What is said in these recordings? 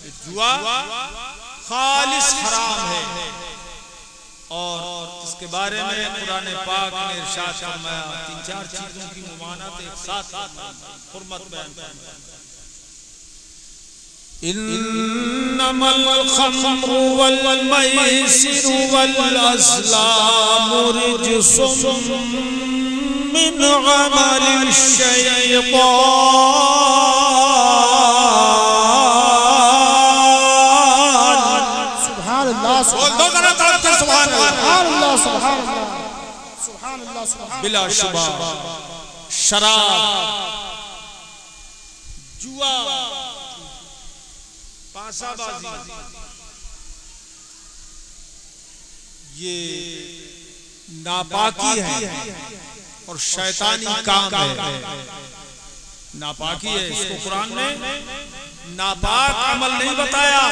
जुआ खालिस हराम है और इसके बारे में कुरान पाक ने इरशाद फरमाया, 3-4 चीजों की मुमानत एक साथ हुर्मत बयान फरमाया। इन्नमल खम्रु वल मैसिरु वल अज़लामु रिज्सुम मिन अमलि शैतान। सुभान अल्लाह, बोल दो जरा तारीफ से सुभान अल्लाह। सुभान अल्लाह, सुभान अल्लाह, सुभान। बिला शुबा शराब, जुआ, पासाबाजी, ये नापाकी है और शैतानी काम है। नापाकी है, इसको कुरान ने नापाक अमल नहीं बताया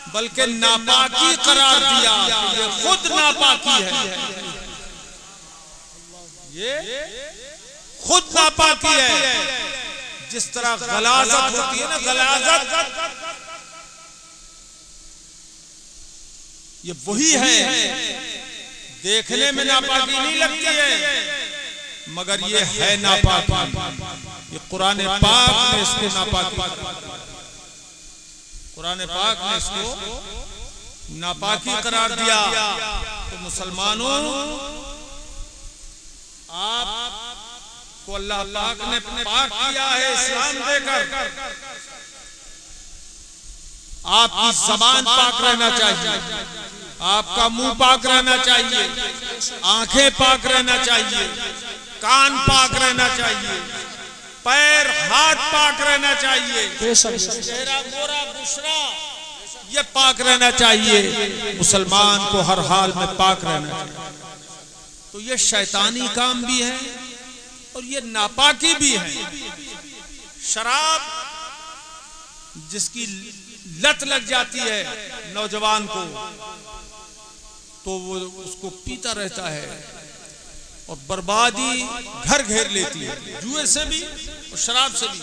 बल्कि नापाकी करार दिया। ये खुद नापाकी है, ये खुद नापाकी है। जिस तरह गलाजत होती है ना, गलाजत ये वही है, देखने में नापाकी नहीं लगती है मगर ये है नापाकी। ये कुरान पाक ने इसको नापाकी, कुरान पाक ने इसको नापाकी करार दिया। तो मुसलमानों, आपको अल्लाह पाक ने पाक किया है इस्लाम देकर। आपकी ज़बान पाक रहना चाहिए, आपका मुंह पाक रहना चाहिए, आंखें पाक रहना चाहिए, कान पाक रहना चाहिए, पैर हाथ पाक रहना चाहिए, चेहरा गोरा बुशरा ये पाक रहना चाहिए। मुसलमान को हर हाल में पाक रहना चाहिए। तो ये शैतानी काम भी है और ये नापाकी भी है। शराब जिसकी लत लग जाती है नौजवान को, तो वो उसको पीता रहता है और बर्बादी घर घेर लेती है, जुए से भी और शराब से भी।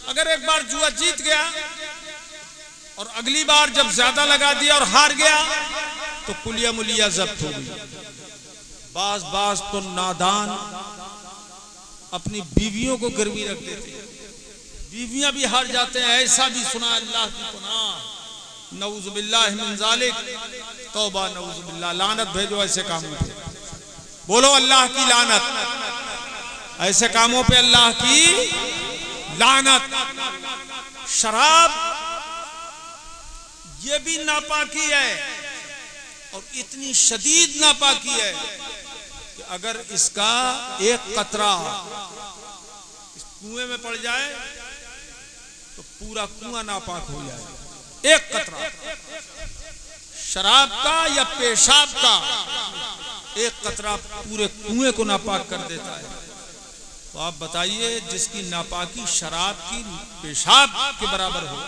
अगर एक बार जुआ जीत गया और अगली बार जब ज्यादा लगा दिया और हार गया तो कुलिया मुलिया जब्त हो गई। बाज तो नादान अपनी बीवियों को गिरवी रख देते हैं, बीवियां भी हार जाते हैं। ऐसा भी सुना, अल्लाह की पनाह, नऊज़ु बिल्लाहि मिन ज़ालिक, तौबा नऊज़ु बिल्लाह। लानत भेजो ऐसे कामों पे, बोलो अल्लाह की लानत, ऐसे कामों पे अल्लाह की लानत। शराब ये भी नापाकी है और इतनी शदीद नापाकी है कि अगर इसका एक कतरा इस कुएं में पड़ जाए तो पूरा कुआं नापाक हो जाए। एक कतरा शराब का या पेशाब का एक कतरा पूरे कुएं को नापाक कर देता है। तो आप बताइए, जिसकी नापाकी शराब की पेशाब के बराबर हो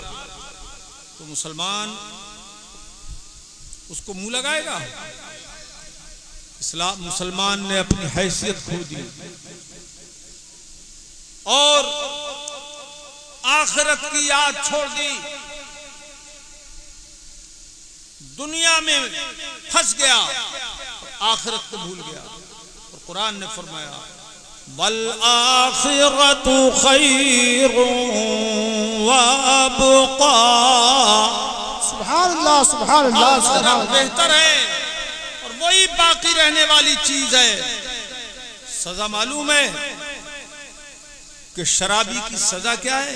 तो मुसलमान उसको मुंह लगाएगा? इस्लाम, मुसलमान ने अपनी हैसियत खो दी और आखिरत की याद छोड़ दी, दुनिया में फंस गया, आखिरत को भूल गया। और कुरान ने फरमाया, वल आखिरतु खैरुन व अबक़ा। सुभान अल्लाह, सुभान अल्लाह, सुभान अल्लाह। बेहतर है और वही बाकी रहने वाली चीज है। सजा मालूम है कि शराबी की सजा क्या है?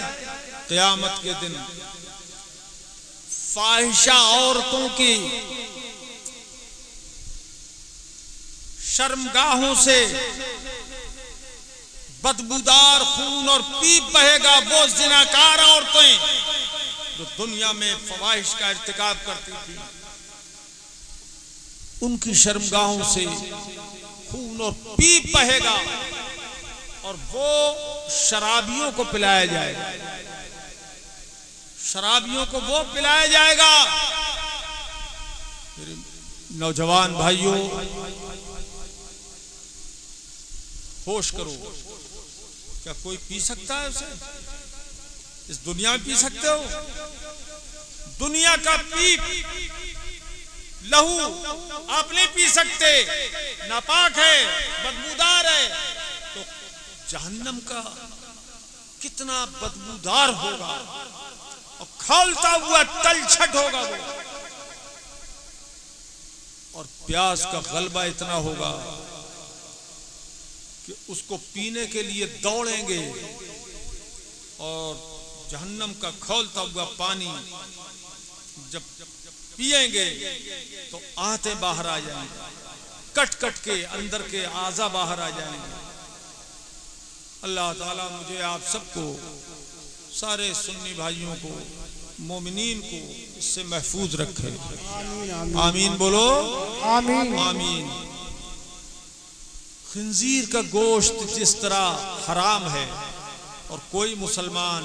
क़यामत के दिन फाहिशा औरतों की शर्मगाहों से बदबूदार खून और पीप बहेगा। वो जिनाकार औरतें जो दुनिया में फवाहिश का इर्तिकाब करती थी, उनकी शर्मगाहों से खून और पीप बहेगा और वो शराबियों को पिलाया जाएगा, शराबियों को वो पिलाया जाएगा। नौजवान भाइयों, होश करो। क्या कोई पी सकता है उसे? इस दुनिया में पी सकते हो? दुनिया का पीप लहू आप नहीं पी सकते, नापाक है, बदबूदार है, तो जहन्नम का कितना बदबूदार होगा और खौलता हुआ तलछट होगा वो, और प्यास का गलबा इतना होगा कि उसको पीने के लिए दौड़ेंगे और जहन्नम का खौलता हुआ पानी जब पिएंगे तो आते बाहर आ जाएंगे, कट कट के अंदर के आज़ा बाहर आ जाएंगे। अल्लाह ताला मुझे आप सबको, सारे सुन्नी भाइयों को, मोमिनीन को इससे महफूज रखे। आमीन बोलो, आमीन आमीन। खिंजीर का गोश्त जिस तरह हराम है, और कोई मुसलमान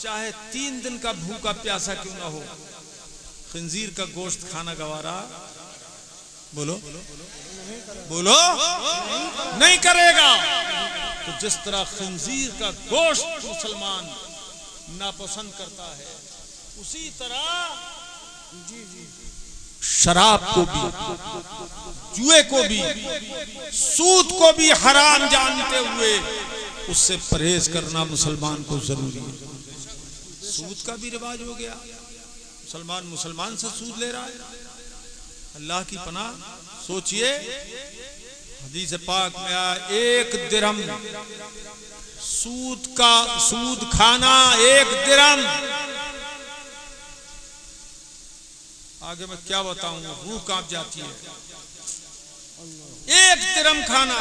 चाहे 3 दिन का भूखा प्यासा क्यों ना हो, खिंजीर का गोश्त खाना गवारा बोलो बोलो नहीं करेगा। तो जिस तरह खिंजीर का गोश्त मुसलमान नापसंद करता है, उसी तरह शराब को भी, जुए को भी, सूद को भी हराम जानते हुए उससे परहेज करना मुसलमान को जरूरी है। सूद का भी रिवाज हो गया, मुसलमान से सूद ले रहा है। अल्लाह की पनाह, सोचिए हदीस पाक में आया, 1 दिरहम सूद खाना, 1 दिरहम। आगे मैं क्या बताऊं, रूह कांप जाती है। 1 दिरहम खाना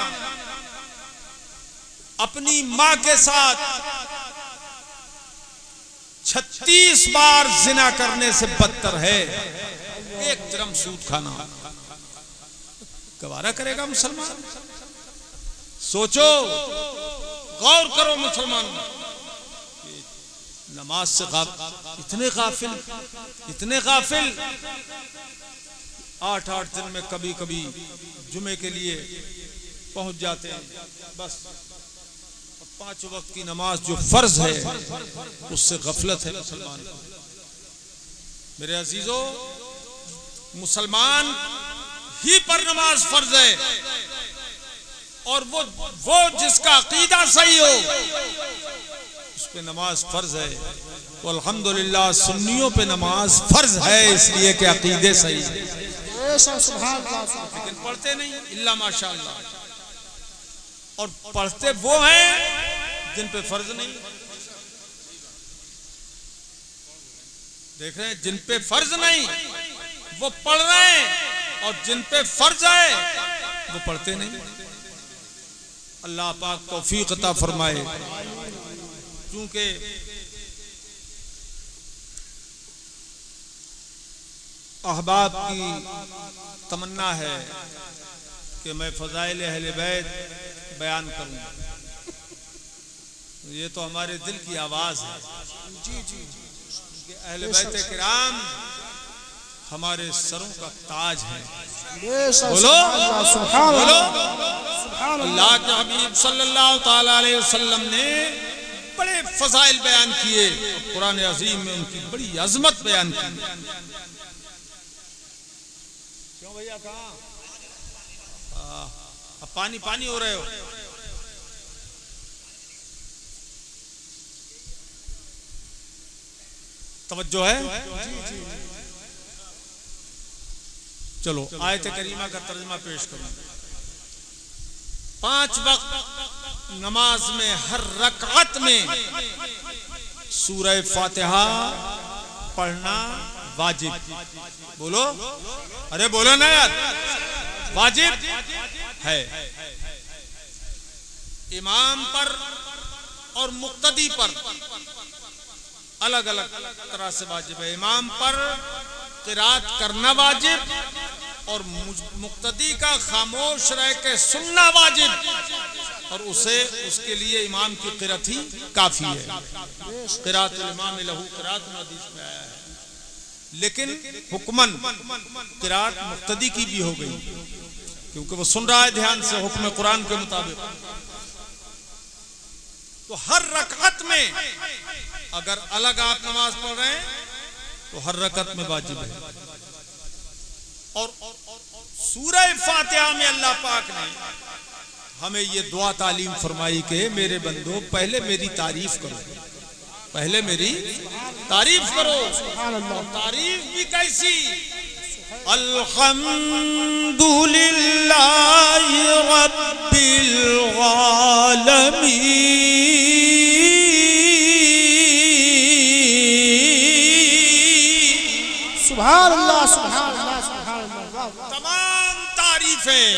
अपनी मां के साथ 36 बार जिना करने से बदतर है। 1 दिरहम सूद खाना गवारा करेगा मुसलमान? सोचो, गौर करो मुसलमान। नमाज से इतने गाफिल 8-8 दिन में कभी कभी जुमे के लिए पहुंच जाते हैं, बस 5 वक्त की नमाज जो फर्ज है उससे गफलत है मुसलमान। मेरे अजीजों, मुसलमान ही पर नमाज फर्ज है, और वो जिसका अकीदा सही हो उस पे नमाज फर्ज है। तो अल्हम्दुलिल्लाह सुन्नियों पे नमाज फर्ज है, इसलिए कि अकीदे सही है। लेकिन पढ़ते नहीं, इल्ला माशाअल्लाह। और पढ़ते वो हैं जिन पे फर्ज नहीं। देख रहे हैं, जिन पे फर्ज नहीं वो पढ़ रहे हैं, और जिन पे फर्ज है वो पढ़ते नहीं। अल्लाह पाक तौफीक अता फरमाए। क्योंकि अहबाब की तमन्ना है कि मैं फज़ाइल अहले बैत बयान करूं। ये तो हमारे दिल की आवाज है। अहले बैत किराम हमारे सरों का ताज है। बोलो बोलो। अल्लाह के हबीब सल्लल्लाहु ताला अलैहि वसल्लम ने बड़े फज़ाइल बयान किए, कुरान अज़ीम में उनकी बड़ी अजमत बयान की। क्यों भैया, कहाँ अब पानी पानी हो रहे हो? तवज्जो है? चलो आयत करीमा का तर्जुमा पेश करूं। 5 वक्त नमाज में हर रकात में सूरह फातिहा पढ़ना वाजिब। बोलो, अरे बोलो ना यार, वाजिब है। इमाम पर और मुक्तदी पर अलग अलग तरह से वाजिब है। इमाम पर क़िरात करना वाजिब, और मुक्तदी का खामोश रह के सुनना वाजिब, और उसके लिए इमाम की क़िरात ही काफी है। क़िरात इमाम लहू क़िरात हदीस में आया है। लेकिन हुक्मन क़िरात मुक्तदी की भी हो गई, क्योंकि वो सुन रहा है ध्यान से हुक्म कुरान के मुताबिक। तो हर रकात में अगर अलग आप नमाज पढ़ रहे हैं तो हर रकत में वाजिब है। और सूरह फातिहा में अल्लाह पाक ने हमें ये दुआ तालीम फरमाई कि मेरे बंदो पहले मेरी तारीफ करो, पहले मेरी तारीफ करो। तारीफ भी कैसी? अल्हम्दुलिल्लाहि रब्बिल आलमीन। सुभान अल्लाह, सुभान अल्लाह, सुभान अल्लाह। तमाम तारीफें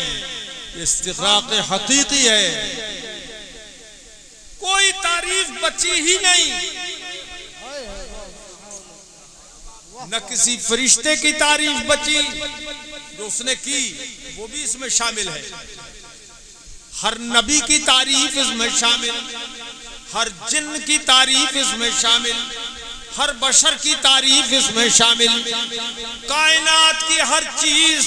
इस्तिग़राक़ हकीकी है, कोई तारीफ बची ही नहीं। न किसी फरिश्ते की तारीफ बची जो उसने की, वो भी इसमें शामिल है। हर नबी की तारीफ इसमें शामिल, हर जिन्न की तारीफ इसमें शामिल, हर बशर की तारीफ इसमें शामिल। कायनात की हर चीज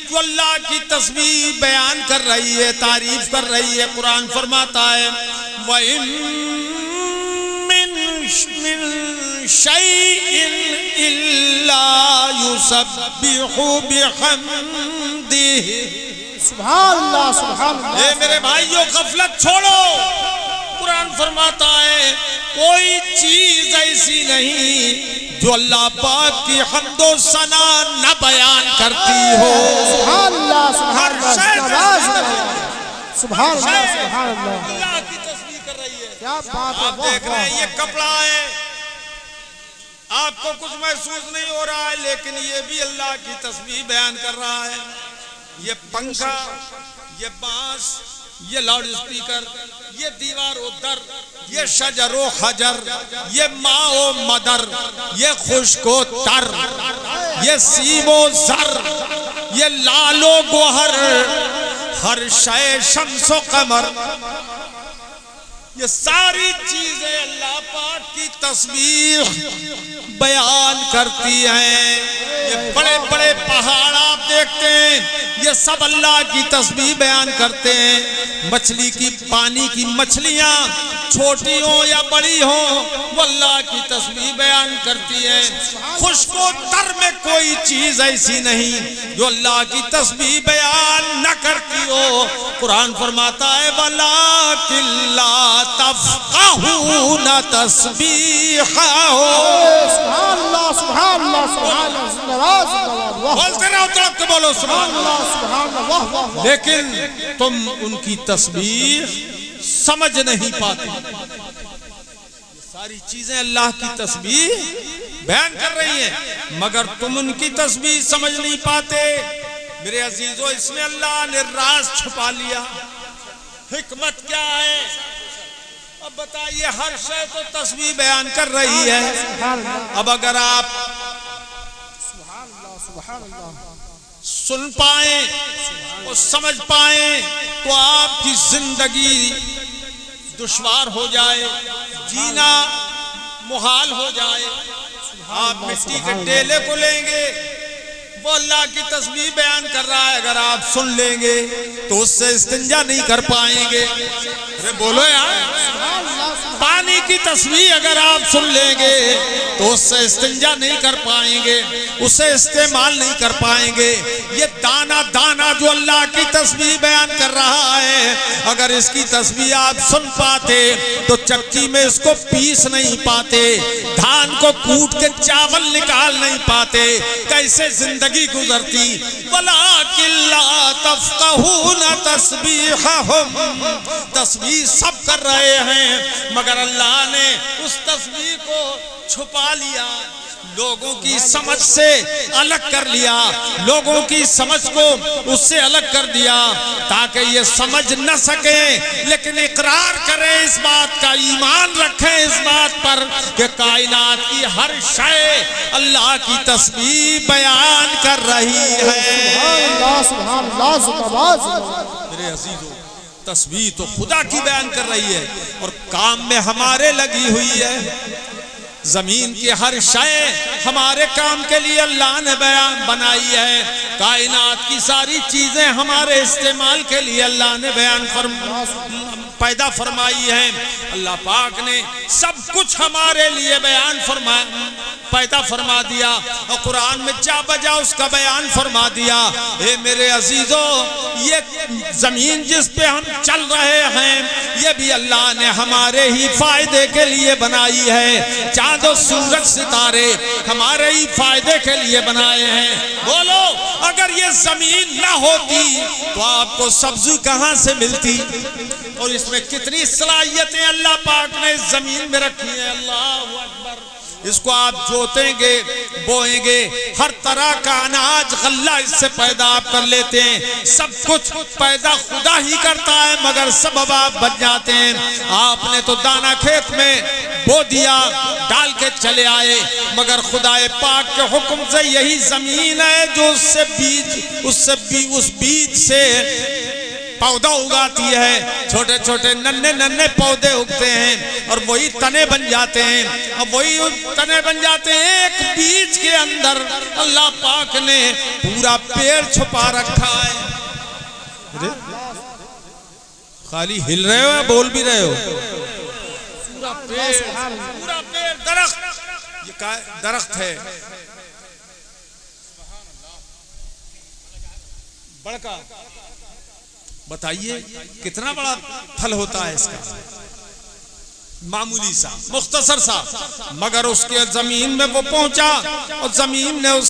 जो अल्लाह की तस्बीह बयान कर रही है, तारीफ कर रही है। कुरान फरमाता है वइन मिन शैइन इल्ला युसब्बिहु बिहम्दिही। सुभान अल्लाह, सुभान अल्लाह। मेरे भाइयों गफलत छोड़ो। कुरान फरमाता है कोई चीज ऐसी नहीं जो अल्लाह पाक की हम्दो सना न बयान करती हो। सुभान अल्लाह, सुभान अल्लाह, सुभान अल्लाह, सुभान अल्लाह। अल्लाह की तस्बीह कर रही है। क्या बात है। आप देख रहे हैं ये कपड़ा है, आपको कुछ महसूस नहीं हो रहा है, लेकिन ये भी अल्लाह की तस्बीह बयान कर रहा है। ये पंखा, ये बांस, ये लाउड स्पीकर, ये दीवार दर, ये शजरो हजर, ये माओ मदर, ये खुशको तर, ये सीबो जर, ये लालो गोहर, हर शय शम्सो कमर, ये सारी चीजें अल्लाह पाक की तस्बीह बयान करती हैं। ये बड़े बड़े पहाड़ आप देखते हैं, ये सब अल्लाह की तस्बीह बयान करते हैं। मछली की, पानी की मछलियां छोटी हो या बड़ी हो, वो अल्लाह की तस्बीह बयान करती है। खुशको तर में कोई चीज ऐसी नहीं जो अल्लाह की तस्बीह बयान न करती हो। कुरान फरमाता है वलाकिन ला तफ़क़हून तस्बीहहू। सुभान अल्लाह, सुभान अल्लाह, सुभान अल्लाह। बोलते रहो, तड़प के बोलो सुभान अल्लाह। सुभान अल्लाह, वाह वाह। लेकिन तुम उनकी तस्बीह समझ नहीं पाते। सारी चीजें अल्लाह की तस्बीह बयान कर रही हैं, मगर तुम उनकी तस्बीह समझ नहीं पाते। मेरे अजीजों, इसमें अल्लाह ने राज छुपा लिया। हिकमत क्या है? अब बताइए, हर शय तो तस्बीह बयान कर रही है। अब अगर आप सुन पाए और समझ पाए तो आपकी जिंदगी दुश्वार हो जाए, जीना मुहाल हो जाए। आप मिट्टी के ढेले को लेंगे, वो अल्लाह की तस्बीह बयान कर रहा है, अगर आप सुन लेंगे तो उससे इस्तिंजा नहीं कर पाएंगे। अरे बोलो यार। पानी की तस्बीह अगर आप सुन लेंगे तो उससे इस्तिंजा नहीं कर पाएंगे, उसे इस्तेमाल नहीं कर पाएंगे। ये दाना दाना जो अल्लाह की तस्बीह बयान कर रहा है, अगर इसकी तस्बीह आप सुन पाते तो चक्की में इसको पीस नहीं पाते, धान को कूट के चावल निकाल नहीं पाते, कैसे जिंदगी गुजरती। वलाकिन ला तफ़क़हून तस्बीहहुम। तस्बीह सब कर रहे हैं, मगर अल्लाह ने उस तस्बीह को छुपा लिया, लोगों की समझ से अलग कर लिया, लोगों की समझ को उससे अलग कर दिया ताकि ये समझ न सके, लेकिन इकरार करें इस बात का, ईमान रखें इस बात पर कि कायनात की हर शय अल्लाह की तस्बीह बयान कर रही है। मेरे अजीजों, तस्बीह तो खुदा की बयान कर रही है और काम में हमारे लगी हुई है। जमीन की हर शय हमारे काम के लिए अल्लाह ने बयान बनाई है। कायनात की सारी चीजें हमारे इस्तेमाल के लिए अल्लाह ने बयान पैदा फरमाई है। अल्लाह पाक ने सब कुछ हमारे लिए बयान पैदा फरमा दिया और कुरान में जा बजा उसका बयान फरमा दिया। ए मेरे अजीजों, ये जमीन जिस पे हम चल रहे हैं ये भी अल्लाह ने हमारे ही फायदे के लिए बनाई है। चांद और सूरज सितारे हमारे ही फायदे के लिए बनाए हैं। बोलो, अगर ये जमीन ना होती तो आपको सब्जी कहां से मिलती? और इसमें कितनी सलाहियतें अल्लाह पाक ने इस जमीन में रखी है। अल्लाह अकबर। इसको आप जोतेंगे, बोएंगे, हर तरह का अनाज गल्ला इससे पैदा आप कर लेते हैं। सब कुछ पैदा खुदा ही करता है, मगर सबब आप बन जाते हैं। आपने तो दाना खेत में बो दिया, डाल के चले आए, मगर खुदाए पाक के हुक्म से यही जमीन है जो उस बीज से पौधा उगाती है। छोटे छोटे नन्हे नन्हे पौधे उगते हैं और वही तने बन जाते हैं। अब वही तने बन जाते हैं, एक बीज के अंदर अल्लाह पाक ने पूरा पेड़ छुपा रखा है। खाली हिल रहे हो या बोल भी रहे हो? पूरा पेड़ दरख्त, ये दरख्त है बड़का। बताइए कितना बड़ा फल होता है इसका, मामूली सा, मुख्तसर सा, मगर उसके जमीन में वो पहुंचा और जमीन ने